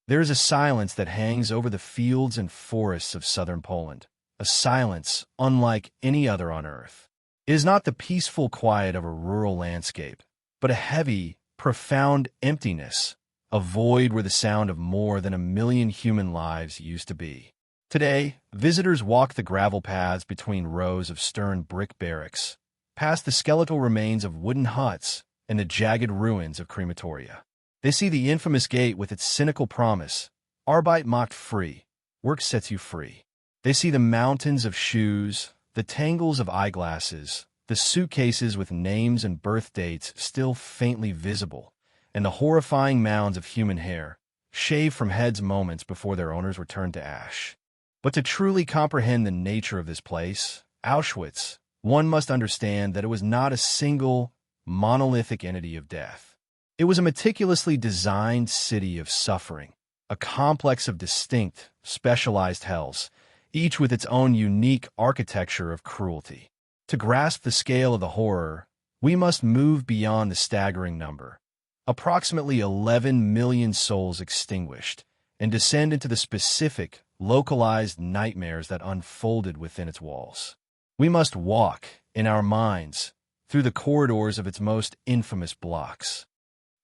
There is a silence that hangs over the fields and forests of southern Poland, a silence unlike any other on earth. It is not the peaceful quiet of a rural landscape, but a heavy, profound emptiness, a void where the sound of more than 1 million human lives used to be. Today, visitors walk the gravel paths between rows of stern brick barracks, past the skeletal remains of wooden huts and the jagged ruins of crematoria. They see the infamous gate with its cynical promise, Arbeit macht free, work sets you free. They see the mountains of shoes, the tangles of eyeglasses, the suitcases with names and birth dates still faintly visible, and the horrifying mounds of human hair, shaved from heads moments before their owners were turned to ash. But to truly comprehend the nature of this place, Auschwitz, one must understand that it was not a single, monolithic entity of death. It was a meticulously designed city of suffering, a complex of distinct, specialized hells, each with its own unique architecture of cruelty. To grasp the scale of the horror, we must move beyond the staggering number, approximately 11 million souls extinguished, and descend into the specific, localized nightmares that unfolded within its walls. We must walk, in our minds, through the corridors of its most infamous blocks.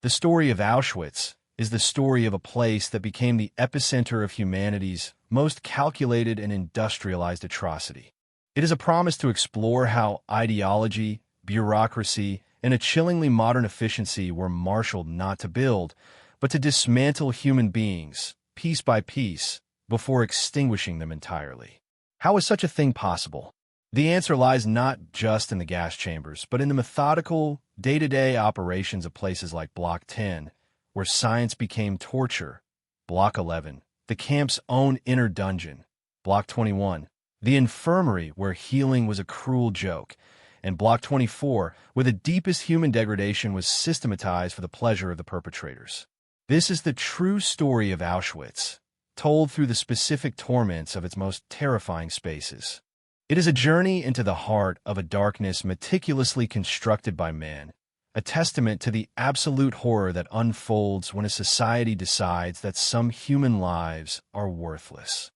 The story of Auschwitz is the story of a place that became the epicenter of humanity's most calculated and industrialized atrocity. It is a promise to explore how ideology, bureaucracy, and a chillingly modern efficiency were marshaled not to build, but to dismantle human beings, piece by piece, before extinguishing them entirely. How is such a thing possible? The answer lies not just in the gas chambers, but in the methodical, day-to-day operations of places like Block 10, where science became torture, Block 11, the camp's own inner dungeon, Block 21, the infirmary where healing was a cruel joke, and Block 24, where the deepest human degradation was systematized for the pleasure of the perpetrators. This is the true story of Auschwitz, told through the specific torments of its most terrifying spaces. It is a journey into the heart of a darkness meticulously constructed by man, a testament to the absolute horror that unfolds when a society decides that some human lives are worthless.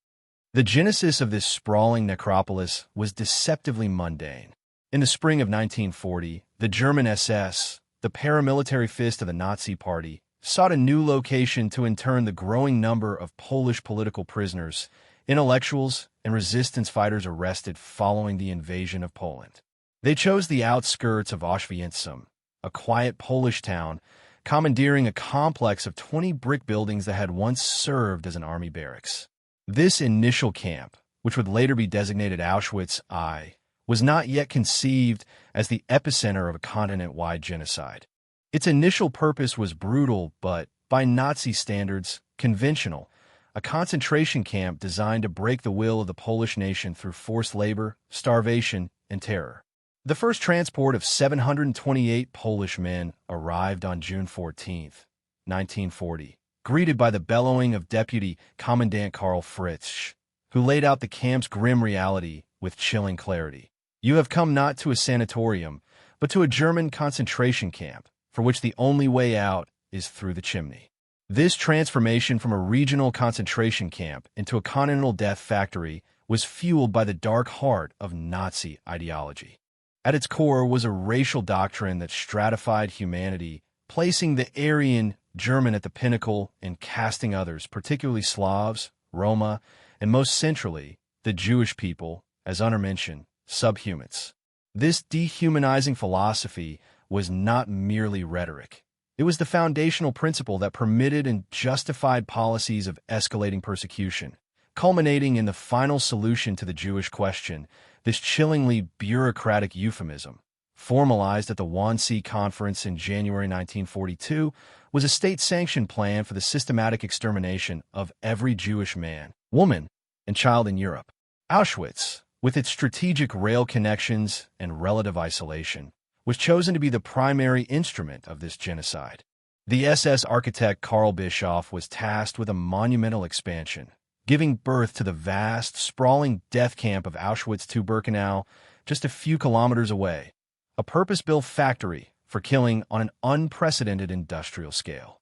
The genesis of this sprawling necropolis was deceptively mundane. In the spring of 1940, the German SS, the paramilitary fist of the Nazi Party, sought a new location to intern the growing number of Polish political prisoners, intellectuals, and resistance fighters arrested following the invasion of Poland. They chose the outskirts of Auschwitz, a quiet Polish town, commandeering a complex of 20 brick buildings that had once served as an army barracks. This initial camp, which would later be designated Auschwitz I, was not yet conceived as the epicenter of a continent-wide genocide. Its initial purpose was brutal but, by Nazi standards, conventional, a concentration camp designed to break the will of the Polish nation through forced labor, starvation, and terror. The first transport of 728 Polish men arrived on June 14, 1940, greeted by the bellowing of Deputy Commandant Karl Fritsch, who laid out the camp's grim reality with chilling clarity. You have come not to a sanatorium, but to a German concentration camp, for which the only way out is through the chimney. This transformation from a regional concentration camp into a continental death factory was fueled by the dark heart of Nazi ideology. At its core was a racial doctrine that stratified humanity, placing the Aryan German at the pinnacle and casting others, particularly Slavs, Roma, and most centrally, the Jewish people, as undermentioned, subhumans. This dehumanizing philosophy was not merely rhetoric. It was the foundational principle that permitted and justified policies of escalating persecution, culminating in the final solution to the Jewish question, this chillingly bureaucratic euphemism, formalized at the Wannsee Conference in January 1942, was a state-sanctioned plan for the systematic extermination of every Jewish man, woman, and child in Europe. Auschwitz, with its strategic rail connections and relative isolation, was chosen to be the primary instrument of this genocide. The SS architect Karl Bischoff was tasked with a monumental expansion, giving birth to the vast, sprawling death camp of Auschwitz-Birkenau just a few kilometers away, a purpose-built factory for killing on an unprecedented industrial scale.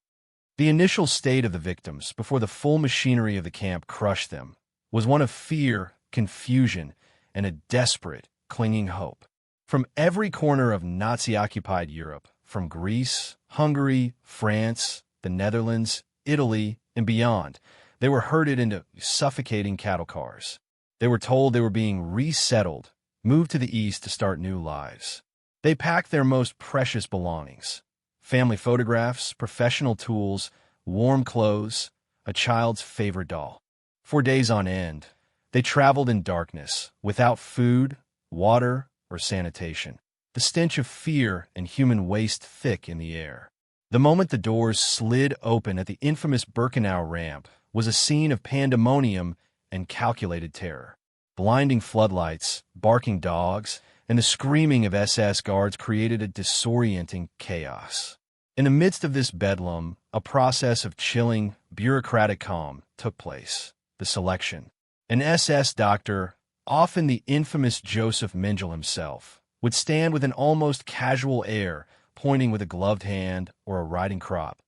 The initial state of the victims, before the full machinery of the camp crushed them, was one of fear, confusion, and a desperate, clinging hope. From every corner of Nazi-occupied Europe, from Greece, Hungary, France, the Netherlands, Italy, and beyond, they were herded into suffocating cattle cars. They were told they were being resettled, moved to the east to start new lives. They packed their most precious belongings: family photographs, professional tools, warm clothes, a child's favorite doll. For days on end, they traveled in darkness, without food, water, or sanitation, the stench of fear and human waste thick in the air. The moment the doors slid open at the infamous Birkenau ramp was a scene of pandemonium and calculated terror. Blinding floodlights, barking dogs, and the screaming of SS guards created a disorienting chaos. In the midst of this bedlam, a process of chilling, bureaucratic calm took place: the selection. An SS doctor, often the infamous Joseph Mengele himself, would stand with an almost casual air, pointing with a gloved hand or a riding crop,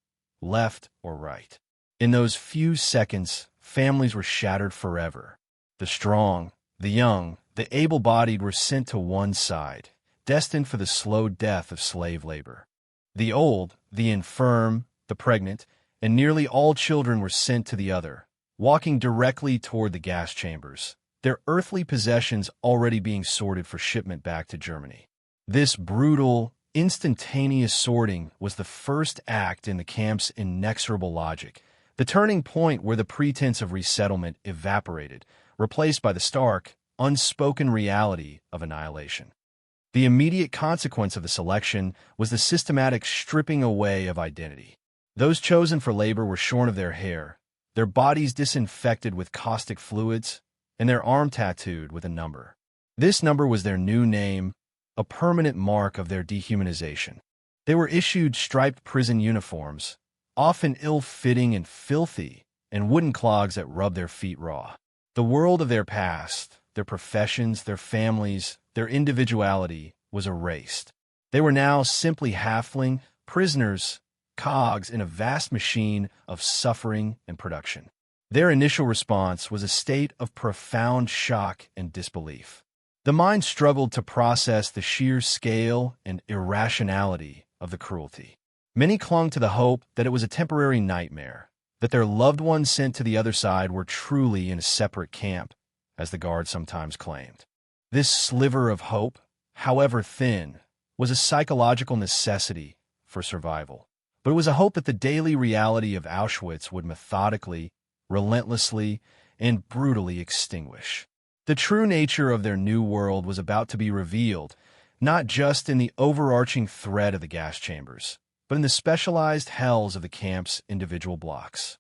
left or right. In those few seconds, families were shattered forever. The strong, the young, the able-bodied were sent to one side, destined for the slow death of slave labor. The old, the infirm, the pregnant, and nearly all children were sent to the other, walking directly toward the gas chambers, their earthly possessions already being sorted for shipment back to Germany. This brutal, instantaneous sorting was the first act in the camp's inexorable logic, the turning point where the pretense of resettlement evaporated, replaced by the stark, unspoken reality of annihilation. The immediate consequence of the selection was the systematic stripping away of identity. Those chosen for labor were shorn of their hair, their bodies disinfected with caustic fluids, and their arm tattooed with a number. This number was their new name, a permanent mark of their dehumanization. They were issued striped prison uniforms, often ill-fitting and filthy, and wooden clogs that rubbed their feet raw. The world of their past, their professions, their families, their individuality was erased. They were now simply halfling, prisoners, cogs in a vast machine of suffering and production. Their initial response was a state of profound shock and disbelief. The mind struggled to process the sheer scale and irrationality of the cruelty. Many clung to the hope that it was a temporary nightmare, that their loved ones sent to the other side were truly in a separate camp, as the guards sometimes claimed. This sliver of hope, however thin, was a psychological necessity for survival. But it was a hope that the daily reality of Auschwitz would methodically, relentlessly, and brutally extinguish. The true nature of their new world was about to be revealed, not just in the overarching threat of the gas chambers, but in the specialized hells of the camp's individual blocks.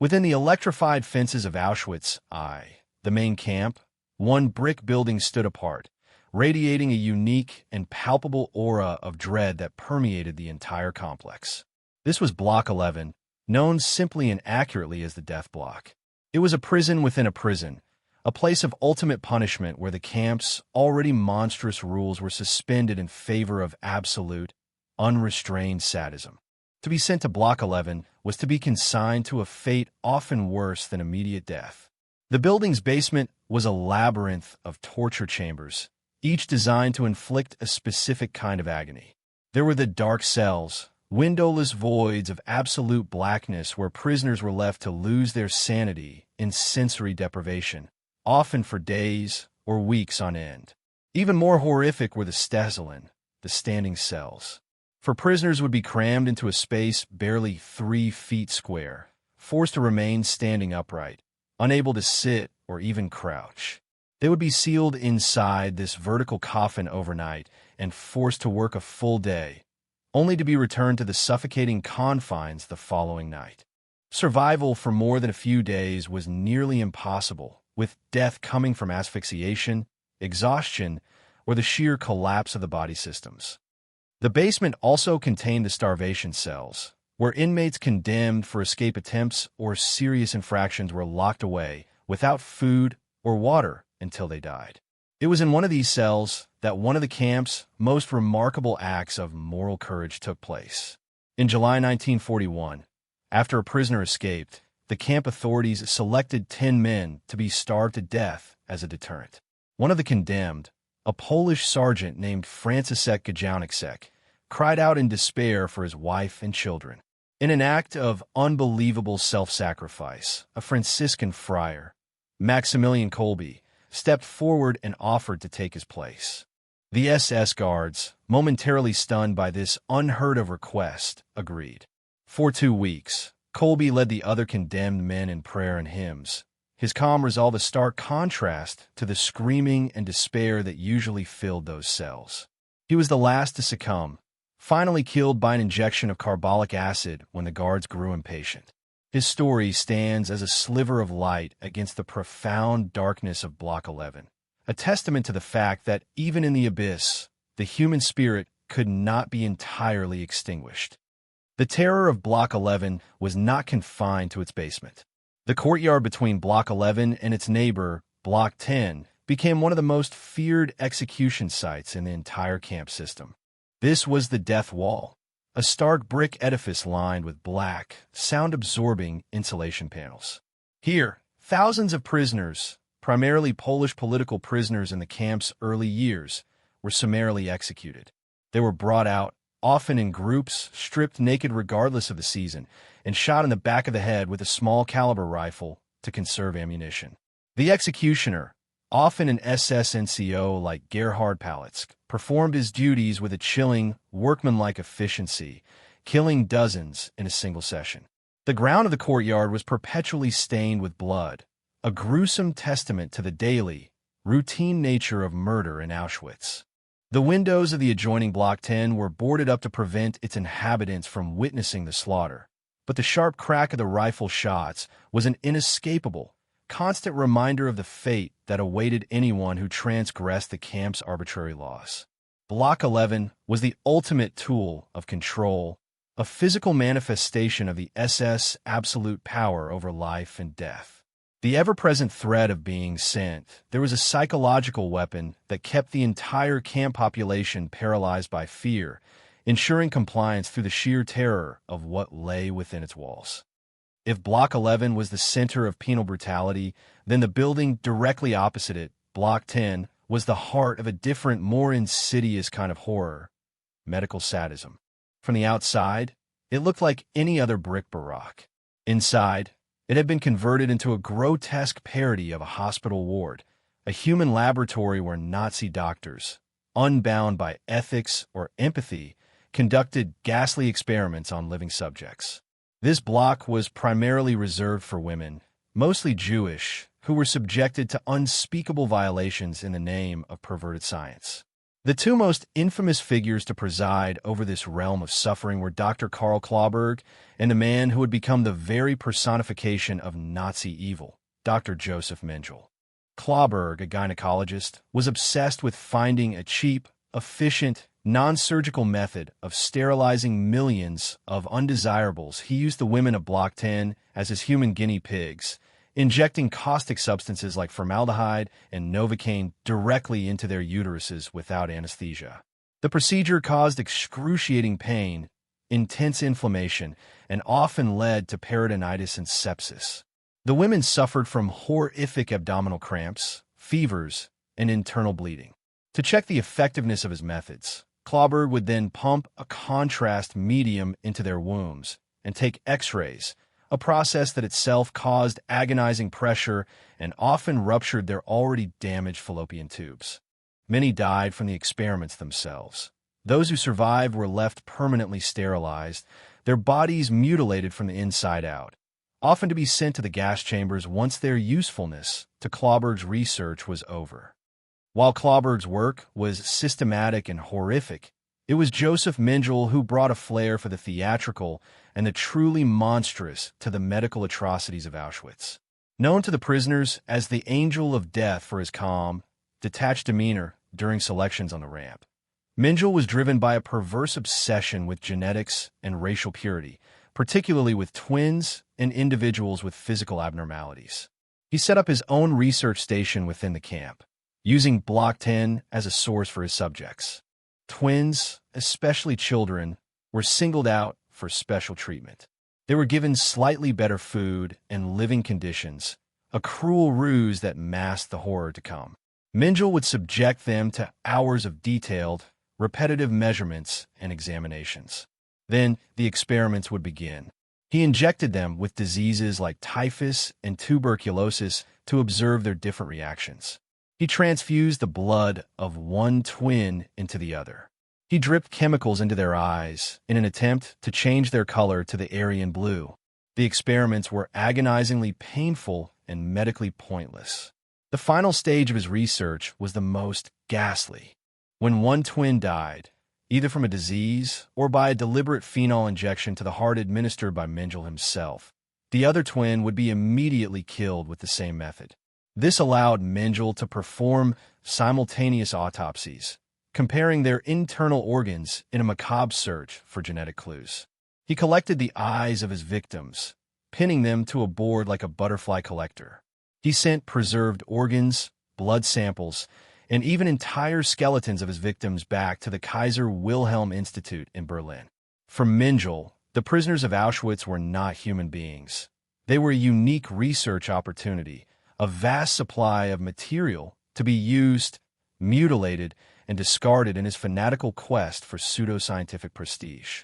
Within the electrified fences of Auschwitz I, the main camp, one brick building stood apart, radiating a unique and palpable aura of dread that permeated the entire complex. This was Block 11, known simply and accurately as the Death Block. It was a prison within a prison, a place of ultimate punishment where the camp's already monstrous rules were suspended in favor of absolute, unrestrained sadism. To be sent to Block 11 was to be consigned to a fate often worse than immediate death. The building's basement was a labyrinth of torture chambers, each designed to inflict a specific kind of agony. There were the dark cells, windowless voids of absolute blackness where prisoners were left to lose their sanity in sensory deprivation, often for days or weeks on end. Even more horrific were the Stazelen, the standing cells. For prisoners would be crammed into a space barely 3 feet square, forced to remain standing upright, unable to sit or even crouch. They would be sealed inside this vertical coffin overnight and forced to work a full day, only to be returned to the suffocating confines the following night. Survival for more than a few days was nearly impossible, with death coming from asphyxiation, exhaustion, or the sheer collapse of the body systems. The basement also contained the starvation cells, where inmates condemned for escape attempts or serious infractions were locked away without food or water until they died. It was in one of these cells that one of the camp's most remarkable acts of moral courage took place. In July 1941, After a prisoner escaped, the camp authorities selected 10 men to be starved to death as a deterrent. One of the condemned, a Polish sergeant named Franciszek Gajowniczek, cried out in despair for his wife and children. In an act of unbelievable self-sacrifice, a Franciscan friar, Maximilian Kolbe, stepped forward and offered to take his place. The SS guards, momentarily stunned by this unheard-of request, agreed. For 2 weeks, Kolbe led the other condemned men in prayer and hymns, his calm resolve a stark contrast to the screaming and despair that usually filled those cells. He was the last to succumb, finally killed by an injection of carbolic acid when the guards grew impatient. His story stands as a sliver of light against the profound darkness of Block 11, a testament to the fact that even in the abyss, the human spirit could not be entirely extinguished. The terror of Block 11 was not confined to its basement. The courtyard between Block 11 and its neighbor, Block 10, became one of the most feared execution sites in the entire camp system. This was the Death Wall, a stark brick edifice lined with black, sound-absorbing insulation panels. Here, thousands of prisoners, primarily Polish political prisoners in the camp's early years, were summarily executed. They were brought out, often in groups, stripped naked regardless of the season, and shot in the back of the head with a small-caliber rifle to conserve ammunition. The executioner, often an SS NCO like Gerhard Palitsk, performed his duties with a chilling, workmanlike efficiency, killing dozens in a single session. The ground of the courtyard was perpetually stained with blood, a gruesome testament to the daily, routine nature of murder in Auschwitz. The windows of the adjoining Block 10 were boarded up to prevent its inhabitants from witnessing the slaughter, but the sharp crack of the rifle shots was an inescapable, constant reminder of the fate that awaited anyone who transgressed the camp's arbitrary laws. Block 11 was the ultimate tool of control, a physical manifestation of the SS' absolute power over life and death. The ever-present threat of being sent, there was a psychological weapon that kept the entire camp population paralyzed by fear, ensuring compliance through the sheer terror of what lay within its walls. If Block 11 was the center of penal brutality, then the building directly opposite it, Block 10, was the heart of a different, more insidious kind of horror, medical sadism. From the outside, it looked like any other brick barack. Inside, it had been converted into a grotesque parody of a hospital ward, a human laboratory where Nazi doctors, unbound by ethics or empathy, conducted ghastly experiments on living subjects. This block was primarily reserved for women, mostly Jewish, who were subjected to unspeakable violations in the name of perverted science. The two most infamous figures to preside over this realm of suffering were Dr. Karl Klauberg and the man who would become the very personification of Nazi evil, Dr. Joseph Mengele. Klauberg, a gynecologist, was obsessed with finding a cheap, efficient, non-surgical method of sterilizing millions of undesirables. He used the women of Block 10 as his human guinea pigs, injecting caustic substances like formaldehyde and Novocaine directly into their uteruses without anesthesia. The procedure caused excruciating pain, intense inflammation, and often led to peritonitis and sepsis. The women suffered from horrific abdominal cramps, fevers, and internal bleeding. To check the effectiveness of his methods, Klauberg would then pump a contrast medium into their wombs and take X-rays, a process that itself caused agonizing pressure and often ruptured their already damaged fallopian tubes. Many died from the experiments themselves. Those who survived were left permanently sterilized, their bodies mutilated from the inside out, often to be sent to the gas chambers once their usefulness to Klauberg's research was over. While Klauberg's work was systematic and horrific, it was Joseph Mengele who brought a flair for the theatrical and the truly monstrous to the medical atrocities of Auschwitz. Known to the prisoners as the Angel of Death for his calm, detached demeanor during selections on the ramp, Mengele was driven by a perverse obsession with genetics and racial purity, particularly with twins and individuals with physical abnormalities. He set up his own research station within the camp, using Block 10 as a source for his subjects. Twins, especially children, were singled out for special treatment. They were given slightly better food and living conditions, a cruel ruse that masked the horror to come. Mengele would subject them to hours of detailed, repetitive measurements and examinations. Then the experiments would begin. He injected them with diseases like typhus and tuberculosis to observe their different reactions. He transfused the blood of one twin into the other. He dripped chemicals into their eyes in an attempt to change their color to the Aryan blue. The experiments were agonizingly painful and medically pointless. The final stage of his research was the most ghastly. When one twin died, either from a disease or by a deliberate phenol injection to the heart administered by Mengele himself, the other twin would be immediately killed with the same method. This allowed Mengele to perform simultaneous autopsies, comparing their internal organs in a macabre search for genetic clues. He collected the eyes of his victims, pinning them to a board like a butterfly collector. He sent preserved organs, blood samples, and even entire skeletons of his victims back to the Kaiser Wilhelm Institute in Berlin. For Mengele, the prisoners of Auschwitz were not human beings. They were a unique research opportunity, a vast supply of material to be used, mutilated, and discarded in his fanatical quest for pseudoscientific prestige.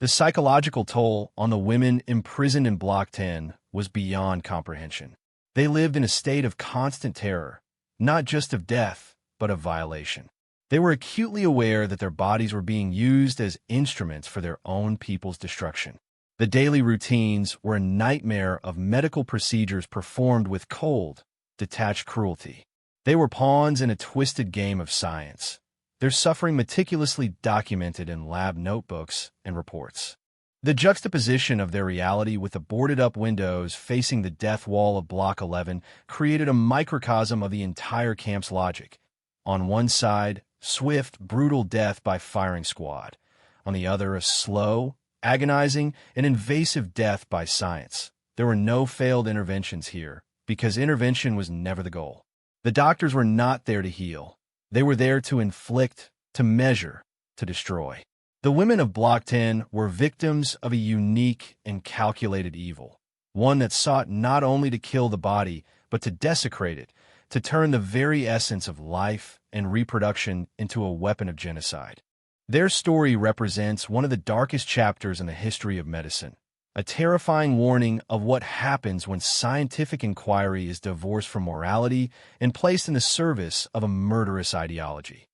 The psychological toll on the women imprisoned in Block 10 was beyond comprehension. They lived in a state of constant terror, not just of death, but of violation. They were acutely aware that their bodies were being used as instruments for their own people's destruction. The daily routines were a nightmare of medical procedures performed with cold, detached cruelty. They were pawns in a twisted game of science, their suffering meticulously documented in lab notebooks and reports. The juxtaposition of their reality with the boarded-up windows facing the death wall of Block 11 created a microcosm of the entire camp's logic. On one side, swift, brutal death by firing squad. On the other, a slow, agonizing, and invasive death by science. There were no failed interventions here, because intervention was never the goal. The doctors were not there to heal. They were there to inflict, to measure, to destroy. The women of Block 10 were victims of a unique and calculated evil, one that sought not only to kill the body, but to desecrate it, to turn the very essence of life and reproduction into a weapon of genocide. Their story represents one of the darkest chapters in the history of medicine, a terrifying warning of what happens when scientific inquiry is divorced from morality and placed in the service of a murderous ideology.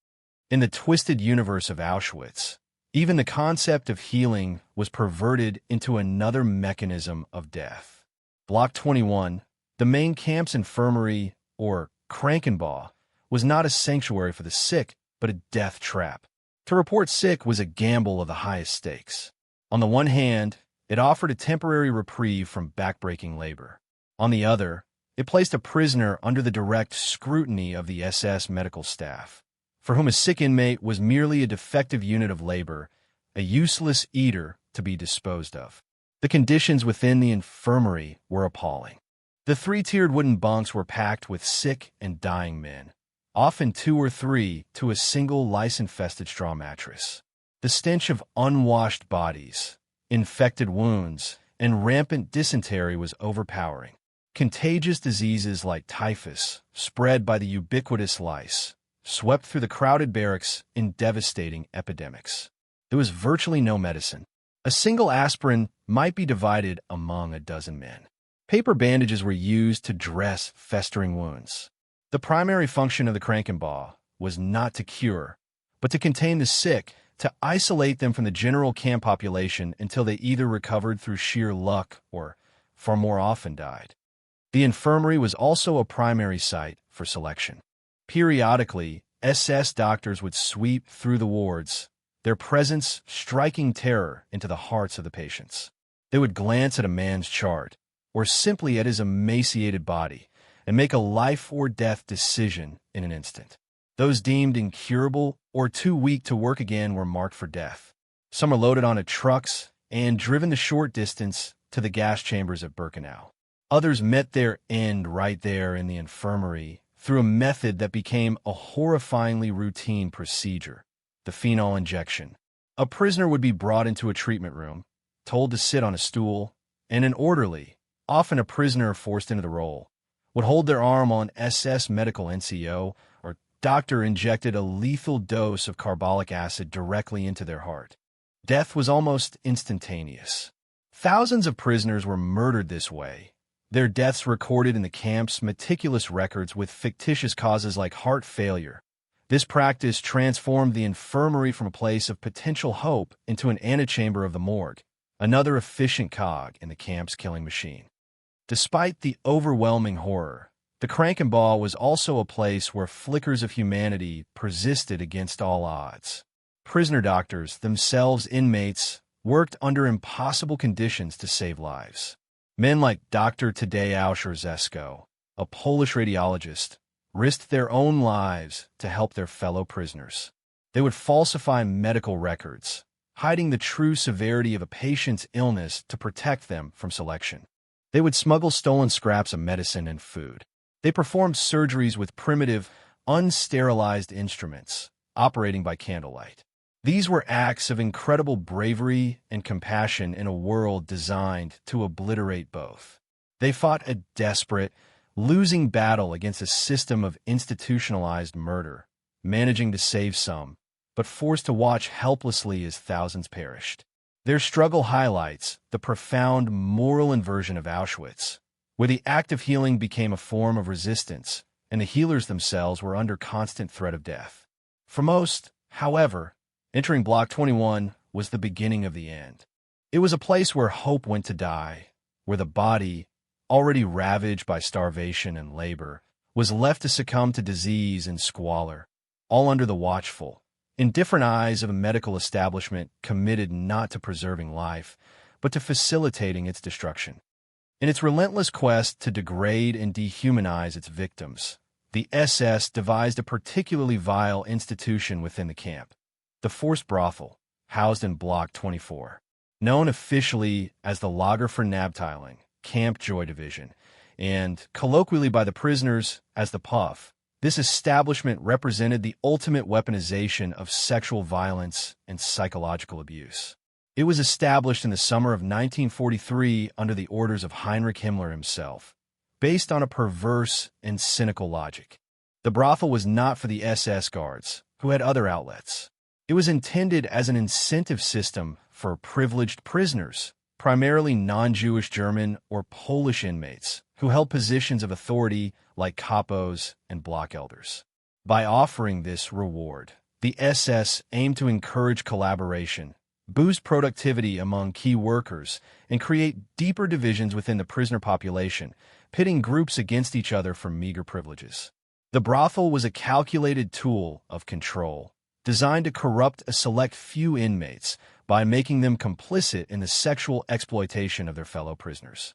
In the twisted universe of Auschwitz, even the concept of healing was perverted into another mechanism of death. Block 21, the main camp's infirmary, or Krankenbau, was not a sanctuary for the sick, but a death trap. To report sick was a gamble of the highest stakes. On the one hand, it offered a temporary reprieve from backbreaking labor. On the other, it placed a prisoner under the direct scrutiny of the SS medical staff, for whom a sick inmate was merely a defective unit of labor, a useless eater to be disposed of. The conditions within the infirmary were appalling. The three-tiered wooden bunks were packed with sick and dying men, often 2 or 3 to a single lice-infested straw mattress. The stench of unwashed bodies, infected wounds, and rampant dysentery was overpowering. Contagious diseases like typhus, spread by the ubiquitous lice, swept through the crowded barracks in devastating epidemics. There was virtually no medicine. A single aspirin might be divided among a dozen men. Paper bandages were used to dress festering wounds. The primary function of the Krankenbau was not to cure, but to contain the sick, to isolate them from the general camp population until they either recovered through sheer luck or, far more often, died. The infirmary was also a primary site for selection. Periodically, SS doctors would sweep through the wards, their presence striking terror into the hearts of the patients. They would glance at a man's chart, or simply at his emaciated body, and make a life-or-death decision in an instant. Those deemed incurable or too weak to work again were marked for death. Some were loaded onto trucks and driven the short distance to the gas chambers at Birkenau. Others met their end right there in the infirmary through a method that became a horrifyingly routine procedure, the phenol injection. A prisoner would be brought into a treatment room, told to sit on a stool, and an orderly, often a prisoner forced into the role, would hold their arm on SS medical NCO, or doctor injected a lethal dose of carbolic acid directly into their heart. Death was almost instantaneous. Thousands of prisoners were murdered this way, their deaths recorded in the camp's meticulous records with fictitious causes like heart failure. This practice transformed the infirmary from a place of potential hope into an antechamber of the morgue, another efficient cog in the camp's killing machine. Despite the overwhelming horror, the Krankenball was also a place where flickers of humanity persisted against all odds. Prisoner doctors, themselves inmates, worked under impossible conditions to save lives. Men like Dr. Tadeusz Rzesko, a Polish radiologist, risked their own lives to help their fellow prisoners. They would falsify medical records, hiding the true severity of a patient's illness to protect them from selection. They would smuggle stolen scraps of medicine and food. They performed surgeries with primitive, unsterilized instruments, operating by candlelight. These were acts of incredible bravery and compassion in a world designed to obliterate both. They fought a desperate, losing battle against a system of institutionalized murder, managing to save some, but forced to watch helplessly as thousands perished. Their struggle highlights the profound moral inversion of Auschwitz, where the act of healing became a form of resistance, and the healers themselves were under constant threat of death. For most, however, entering Block 21 was the beginning of the end. It was a place where hope went to die, where the body, already ravaged by starvation and labor, was left to succumb to disease and squalor, all under the watchful, indifferent eyes of a medical establishment committed not to preserving life, but to facilitating its destruction. In its relentless quest to degrade and dehumanize its victims, the SS devised a particularly vile institution within the camp, the forced brothel, housed in Block 24. Known officially as the Lager für Nabteilung, Camp Joy Division, and colloquially by the prisoners as the Puff, this establishment represented the ultimate weaponization of sexual violence and psychological abuse. It was established in the summer of 1943 under the orders of Heinrich Himmler himself, based on a perverse and cynical logic. The brothel was not for the SS guards, who had other outlets. It was intended as an incentive system for privileged prisoners, primarily non-Jewish German or Polish inmates, who held positions of authority like capos and block elders. By offering this reward, the SS aimed to encourage collaboration, boost productivity among key workers, and create deeper divisions within the prisoner population, pitting groups against each other for meager privileges. The brothel was a calculated tool of control, designed to corrupt a select few inmates by making them complicit in the sexual exploitation of their fellow prisoners.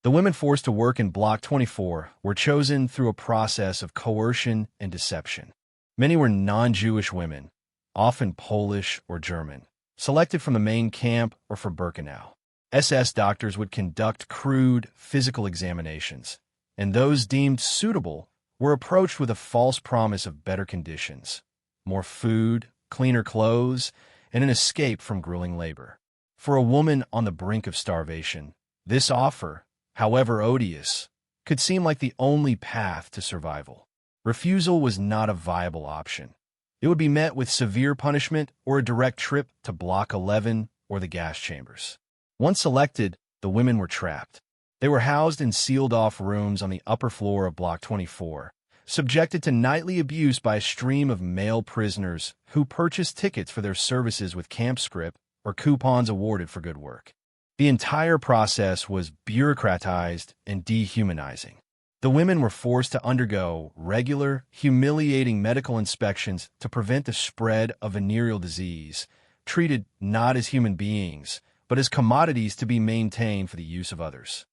The women forced to work in Block 24 were chosen through a process of coercion and deception. Many were non-Jewish women, often Polish or German, selected from the main camp or for Birkenau. SS doctors would conduct crude physical examinations, and those deemed suitable were approached with a false promise of better conditions, more food, cleaner clothes, and an escape from grueling labor. For a woman on the brink of starvation, this offer, however odious, could seem like the only path to survival. Refusal was not a viable option. It would be met with severe punishment or a direct trip to Block 11 or the gas chambers. Once selected, the women were trapped. They were housed in sealed-off rooms on the upper floor of Block 24, subjected to nightly abuse by a stream of male prisoners who purchased tickets for their services with camp scrip or coupons awarded for good work. The entire process was bureaucratized and dehumanizing. The women were forced to undergo regular, humiliating medical inspections to prevent the spread of venereal disease, treated not as human beings, but as commodities to be maintained for the use of others.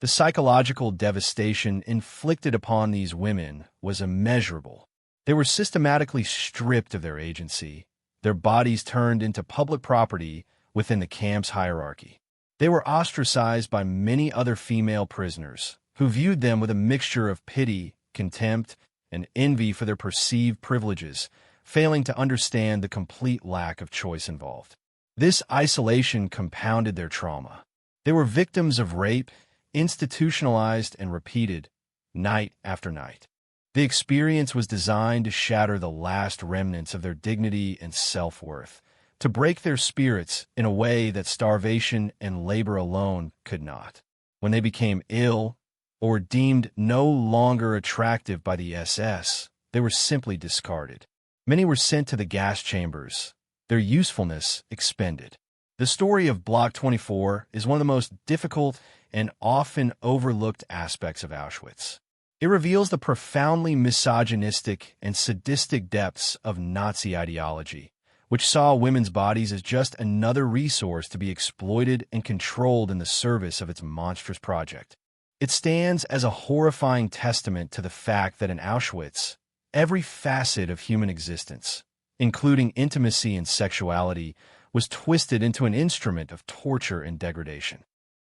The psychological devastation inflicted upon these women was immeasurable. They were systematically stripped of their agency, their bodies turned into public property within the camp's hierarchy. They were ostracized by many other female prisoners, who viewed them with a mixture of pity, contempt, and envy for their perceived privileges, failing to understand the complete lack of choice involved. This isolation compounded their trauma. They were victims of rape, institutionalized and repeated, night after night. The experience was designed to shatter the last remnants of their dignity and self-worth, to break their spirits in a way that starvation and labor alone could not. When they became ill or deemed no longer attractive by the SS, they were simply discarded. Many were sent to the gas chambers, their usefulness expended. The story of Block 24 is one of the most difficult and often overlooked aspects of Auschwitz. It reveals the profoundly misogynistic and sadistic depths of Nazi ideology, which saw women's bodies as just another resource to be exploited and controlled in the service of its monstrous project. It stands as a horrifying testament to the fact that in Auschwitz, every facet of human existence, including intimacy and sexuality, was twisted into an instrument of torture and degradation.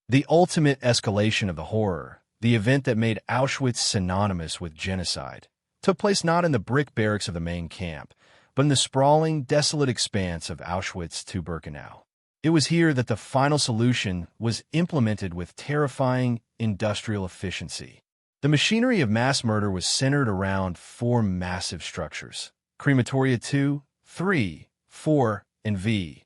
The ultimate escalation of the horror, the event that made Auschwitz synonymous with genocide, took place not in the brick barracks of the main camp, but in the sprawling, desolate expanse of Auschwitz to Birkenau. It was here that the final solution was implemented with terrifying industrial efficiency. The machinery of mass murder was centered around four massive structures: crematoria 2, 3, 4, and V.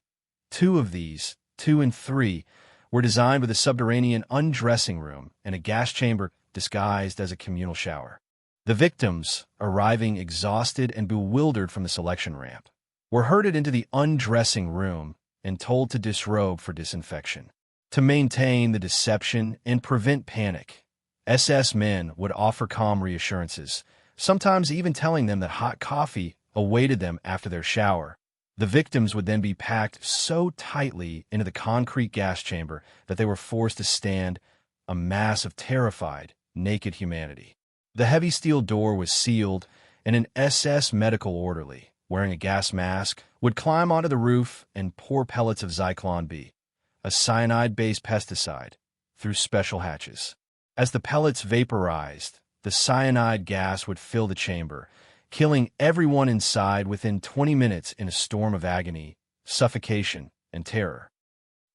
Two of these, 2 and 3, were designed with a subterranean undressing room and a gas chamber disguised as a communal shower. The victims, arriving exhausted and bewildered from the selection ramp, were herded into the undressing room and told to disrobe for disinfection. To maintain the deception and prevent panic, SS men would offer calm reassurances, sometimes even telling them that hot coffee awaited them after their shower. The victims would then be packed so tightly into the concrete gas chamber that they were forced to stand, a mass of terrified, naked humanity. The heavy steel door was sealed, and an SS medical orderly, wearing a gas mask, would climb onto the roof and pour pellets of Zyklon B, a cyanide-based pesticide, through special hatches. As the pellets vaporized, the cyanide gas would fill the chamber, killing everyone inside within 20 minutes in a storm of agony, suffocation, and terror.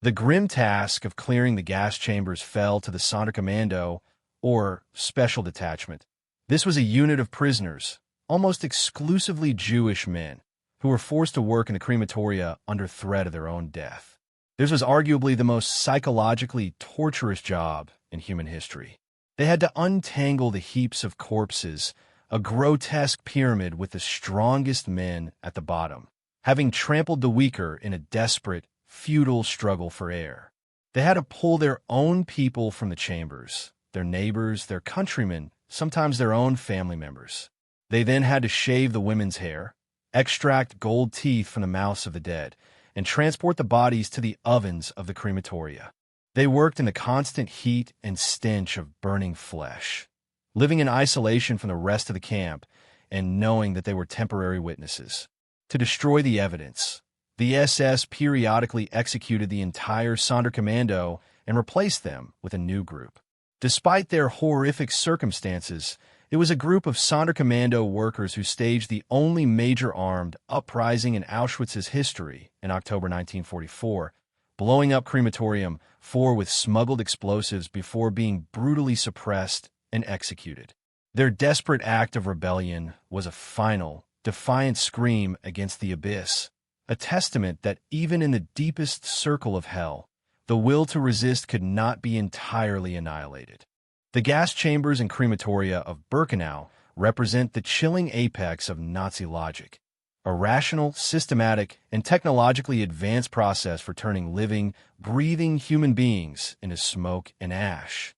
The grim task of clearing the gas chambers fell to the Sonderkommando, or Special Detachment. This was a unit of prisoners, almost exclusively Jewish men, who were forced to work in the crematoria under threat of their own death. This was arguably the most psychologically torturous job in human history. They had to untangle the heaps of corpses, a grotesque pyramid with the strongest men at the bottom, having trampled the weaker in a desperate, futile struggle for air. They had to pull their own people from the chambers, their neighbors, their countrymen, sometimes their own family members. They then had to shave the women's hair, extract gold teeth from the mouths of the dead, and transport the bodies to the ovens of the crematoria. They worked in the constant heat and stench of burning flesh, living in isolation from the rest of the camp and knowing that they were temporary witnesses. To destroy the evidence, the SS periodically executed the entire Sonderkommando and replaced them with a new group. Despite their horrific circumstances, it was a group of Sonderkommando workers who staged the only major armed uprising in Auschwitz's history in October 1944, blowing up Crematorium 4 with smuggled explosives before being brutally suppressed and executed. Their desperate act of rebellion was a final, defiant scream against the abyss, a testament that even in the deepest circle of hell, the will to resist could not be entirely annihilated. The gas chambers and crematoria of Birkenau represent the chilling apex of Nazi logic, a rational, systematic, and technologically advanced process for turning living, breathing human beings into smoke and ash.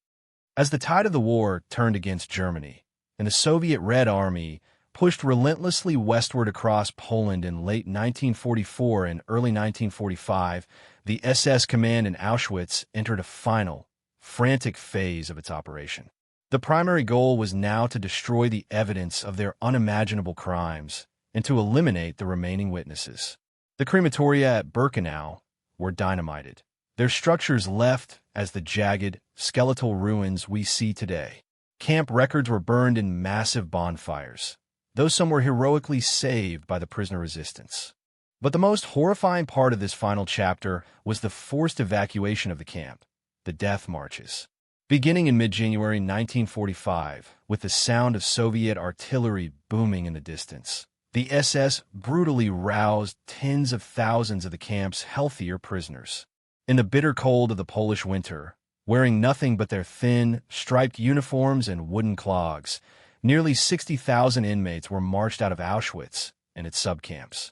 As the tide of the war turned against Germany, and the Soviet Red Army pushed relentlessly westward across Poland in late 1944 and early 1945, the SS command in Auschwitz entered a final, frantic phase of its operation. The primary goal was now to destroy the evidence of their unimaginable crimes and to eliminate the remaining witnesses. The crematoria at Birkenau were dynamited, their structures left as the jagged, skeletal ruins we see today. Camp records were burned in massive bonfires, though some were heroically saved by the prisoner resistance. But the most horrifying part of this final chapter was the forced evacuation of the camp, the death marches. Beginning in mid-January 1945, with the sound of Soviet artillery booming in the distance, the SS brutally roused tens of thousands of the camp's healthier prisoners. In the bitter cold of the Polish winter, wearing nothing but their thin, striped uniforms and wooden clogs, nearly 60,000 inmates were marched out of Auschwitz and its subcamps.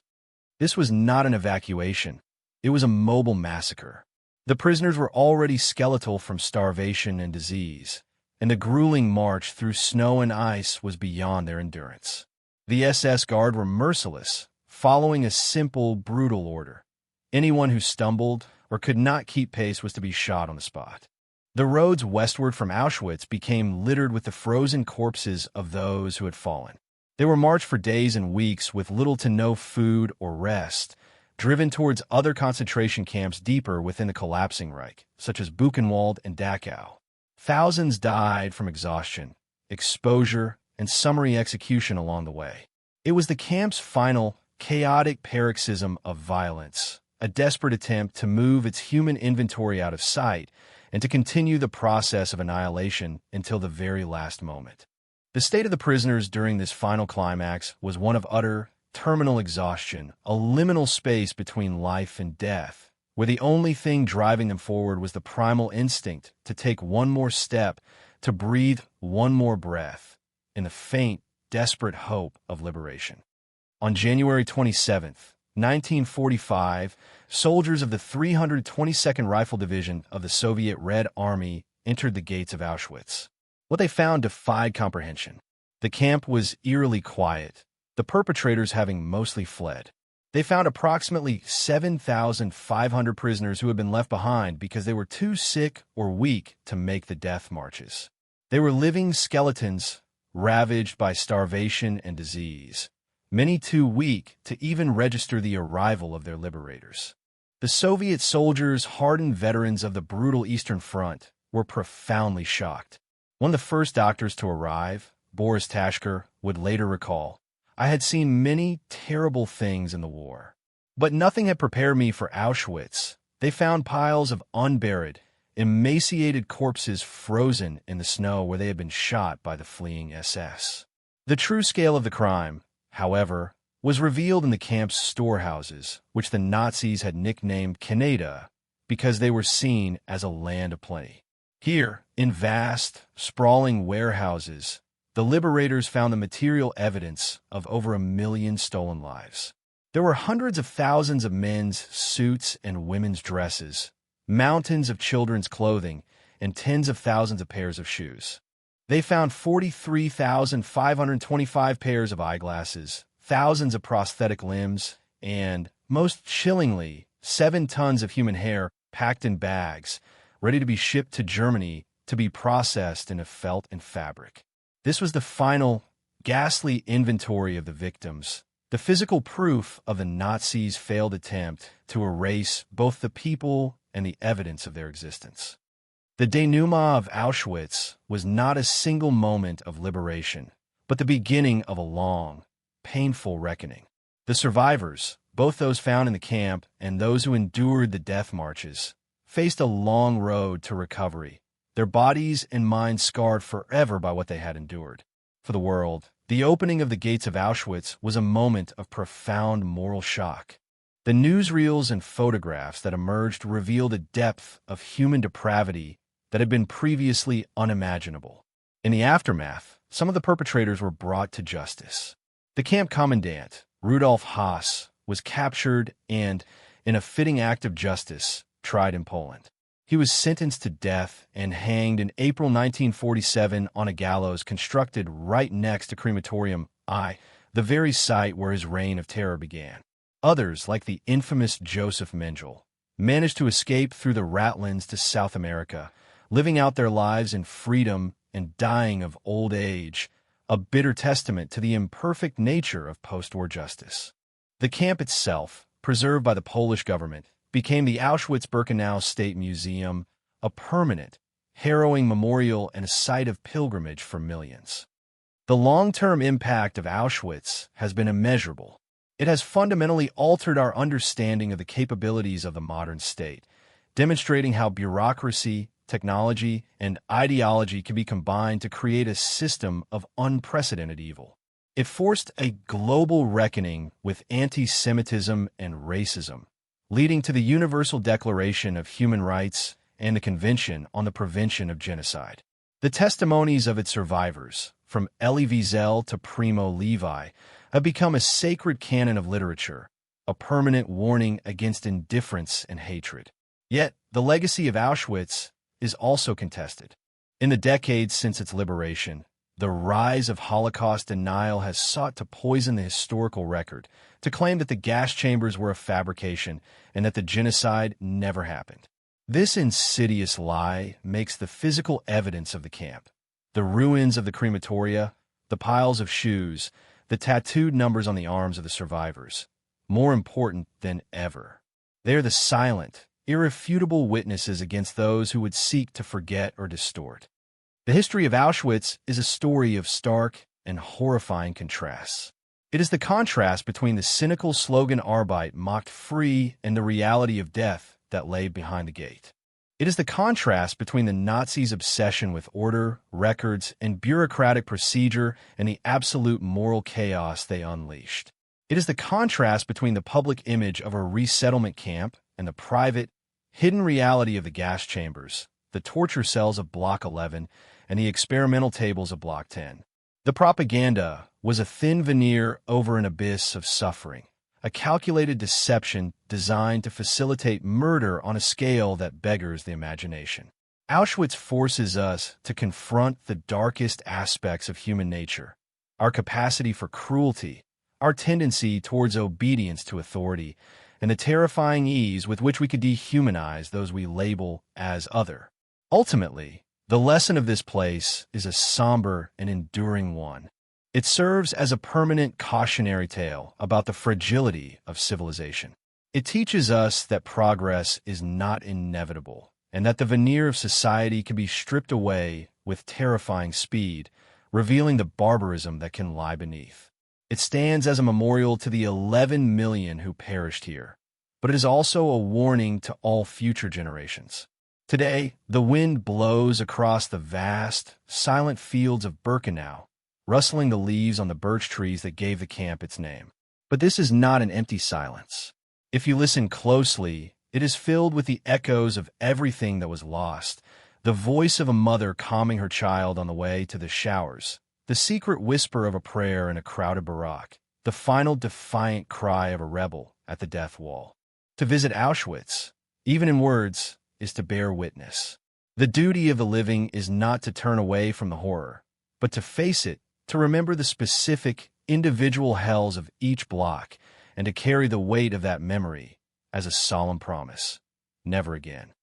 This was not an evacuation. It was a mobile massacre. The prisoners were already skeletal from starvation and disease, and the grueling march through snow and ice was beyond their endurance. The SS Guard were merciless, following a simple, brutal order. Anyone who stumbled or could not keep pace was to be shot on the spot. The roads westward from Auschwitz became littered with the frozen corpses of those who had fallen. They were marched for days and weeks with little to no food or rest, driven towards other concentration camps deeper within the collapsing Reich, such as Buchenwald and Dachau. Thousands died from exhaustion, exposure, and summary execution along the way. It was the camp's final, chaotic paroxysm of violence, a desperate attempt to move its human inventory out of sight and to continue the process of annihilation until the very last moment. The state of the prisoners during this final climax was one of utter, terminal exhaustion, a liminal space between life and death, where the only thing driving them forward was the primal instinct to take one more step, to breathe one more breath, in the faint, desperate hope of liberation. On January 27, 1945, soldiers of the 322nd Rifle Division of the Soviet Red Army entered the gates of Auschwitz. What they found defied comprehension. The camp was eerily quiet, the perpetrators having mostly fled. They found approximately 7,500 prisoners who had been left behind because they were too sick or weak to make the death marches. They were living skeletons, ravaged by starvation and disease, many too weak to even register the arrival of their liberators. The Soviet soldiers, hardened veterans of the brutal Eastern Front, were profoundly shocked. One of the first doctors to arrive, Boris Tashker, would later recall, "I had seen many terrible things in the war, but nothing had prepared me for Auschwitz. They found piles of unburied, emaciated corpses frozen in the snow where they had been shot by the fleeing SS." The true scale of the crime, however, was revealed in the camp's storehouses, which the Nazis had nicknamed Kanada because they were seen as a land of plenty. Here, in vast, sprawling warehouses, the liberators found the material evidence of over 1 million stolen lives. There were hundreds of thousands of men's suits and women's dresses, mountains of children's clothing, and tens of thousands of pairs of shoes. They found 43,525 pairs of eyeglasses, thousands of prosthetic limbs, and, most chillingly, 7 tons of human hair packed in bags, ready to be shipped to Germany to be processed into felt and fabric. This was the final, ghastly inventory of the victims, the physical proof of the Nazis' failed attempt to erase both the people and the evidence of their existence. The denouement of Auschwitz was not a single moment of liberation, but the beginning of a long, painful reckoning. The survivors, both those found in the camp and those who endured the death marches, faced a long road to recovery, their bodies and minds scarred forever by what they had endured. For the world, the opening of the gates of Auschwitz was a moment of profound moral shock. The newsreels and photographs that emerged revealed a depth of human depravity that had been previously unimaginable. In the aftermath, some of the perpetrators were brought to justice. The camp commandant, Rudolf Haas, was captured and, in a fitting act of justice, tried in Poland. He was sentenced to death and hanged in April 1947 on a gallows constructed right next to Crematorium I, the very site where his reign of terror began. Others, like the infamous Joseph Mengele, managed to escape through the Ratlands to South America, living out their lives in freedom and dying of old age, a bitter testament to the imperfect nature of post-war justice. The camp itself, preserved by the Polish government, became the Auschwitz-Birkenau State Museum, a permanent, harrowing memorial and a site of pilgrimage for millions. The long-term impact of Auschwitz has been immeasurable. It has fundamentally altered our understanding of the capabilities of the modern state, demonstrating how bureaucracy, technology, and ideology can be combined to create a system of unprecedented evil. It forced a global reckoning with anti-Semitism and racism, leading to the Universal Declaration of Human Rights and the Convention on the Prevention of Genocide. The testimonies of its survivors, from Elie Wiesel to Primo Levi, have become a sacred canon of literature, a permanent warning against indifference and hatred. Yet, the legacy of Auschwitz is also contested. In the decades since its liberation, the rise of Holocaust denial has sought to poison the historical record, to claim that the gas chambers were a fabrication and that the genocide never happened. This insidious lie makes the physical evidence of the camp, the ruins of the crematoria, the piles of shoes, the tattooed numbers on the arms of the survivors, more important than ever. They are the silent, irrefutable witnesses against those who would seek to forget or distort. The history of Auschwitz is a story of stark and horrifying contrasts. It is the contrast between the cynical slogan Arbeit mocked free and the reality of death that lay behind the gate. It is the contrast between the Nazis' obsession with order, records, and bureaucratic procedure and the absolute moral chaos they unleashed. It is the contrast between the public image of a resettlement camp and the private, hidden reality of the gas chambers, the torture cells of Block 11, and the experimental tables of Block 10. The propaganda was a thin veneer over an abyss of suffering, a calculated deception designed to facilitate murder on a scale that beggars the imagination. Auschwitz forces us to confront the darkest aspects of human nature, our capacity for cruelty, our tendency towards obedience to authority, and the terrifying ease with which we could dehumanize those we label as other. Ultimately, the lesson of this place is a somber and enduring one. It serves as a permanent cautionary tale about the fragility of civilization. It teaches us that progress is not inevitable, and that the veneer of society can be stripped away with terrifying speed, revealing the barbarism that can lie beneath. It stands as a memorial to the 11 million who perished here, but it is also a warning to all future generations. Today, the wind blows across the vast, silent fields of Birkenau, rustling the leaves on the birch trees that gave the camp its name. But this is not an empty silence. If you listen closely, it is filled with the echoes of everything that was lost, the voice of a mother calming her child on the way to the showers, the secret whisper of a prayer in a crowded barack, the final defiant cry of a rebel at the death wall. To visit Auschwitz, even in words, is to bear witness. The duty of the living is not to turn away from the horror, but to face it, to remember the specific, individual hells of each block, and to carry the weight of that memory as a solemn promise. Never again.